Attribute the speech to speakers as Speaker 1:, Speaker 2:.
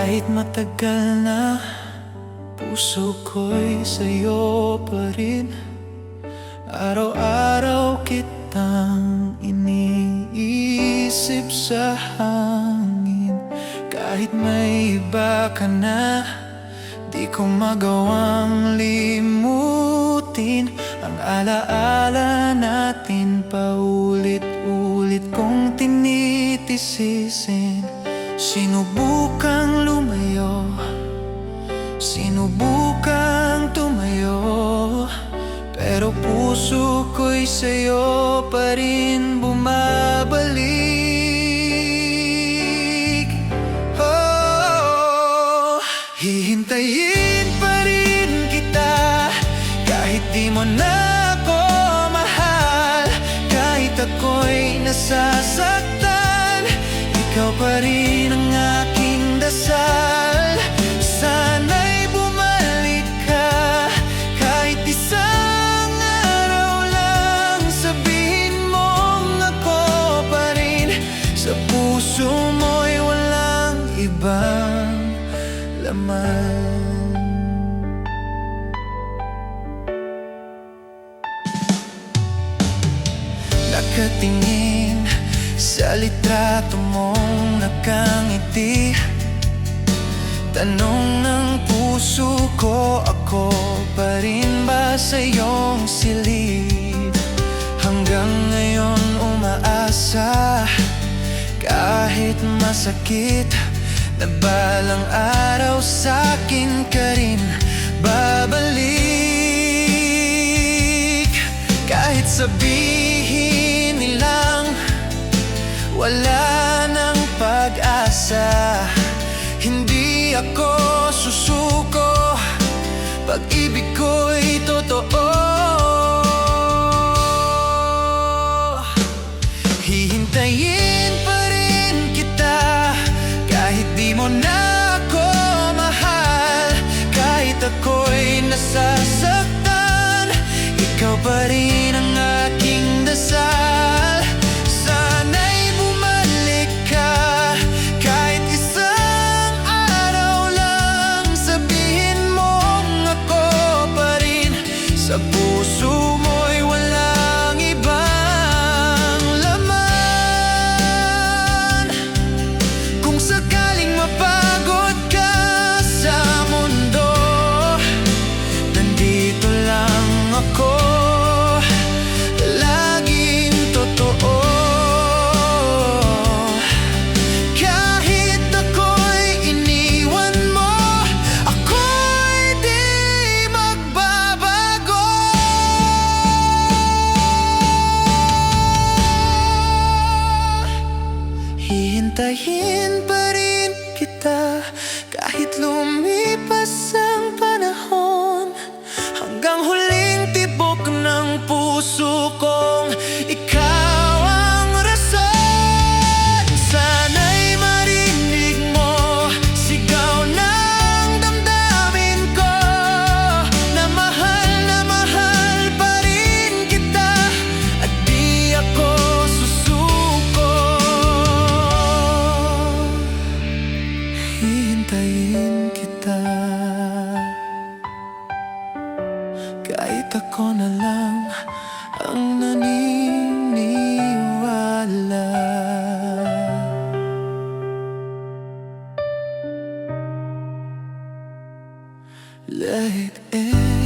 Speaker 1: Kahit matagal na, puso ko'y sa'yo pa rin. Araw-araw kitang iniisip sa hangin. Kahit may iba ka na, di ko magawang limutin ang alaala natin. Paulit-ulit kong tinitisisin. Sinubukang lumayo, sinubukang tumayo, pero puso ko'y sa'yo pa rin bumabalik. Oh, hihintayin pa rin kita kahit di mo na ako mahal. Kahit ako'y nasasaktan, ikaw pa rin ang aking dasal. Sana'y bumalik ka kahit isang araw lang. Sabihin mong ako pa rin. Sa puso mo'y walang ibang laman. Nakatingin sa litrato mong nakangiti, tanong ng puso ko, ako pa rin ba sa iyong silid? Hanggang ngayon umaasa, kahit masakit, na balang araw sa'kin ka rin babalik. Kahit sabihin nilang wala nang pag-asa, hindi ako susuko. Pag-ibig ko'y totoo. Hihintayin pa rin kita kahit di mo na ako mahal. Kahit ako'y nasasaktan, ikaw pa rin ang aking dasal. Sana'y bumalik ka kahit isang araw lang. Sabihin mong ako pa rin. Sa puso mo'y walang ibang laman. Kung sakaling mapagod ka sa mundo, nandito lang ako. Hihintayin pa rin kita kahit lumipas ang panahon. Hanggang huling tibok ng puso kong ikaw ang rason. Sana'y marinig mo, sigaw ng damdamin ko, na mahal pa rin kita at di ako susuko. Hihintayin kita kahit ako na lang ang naniniwala. Let it end.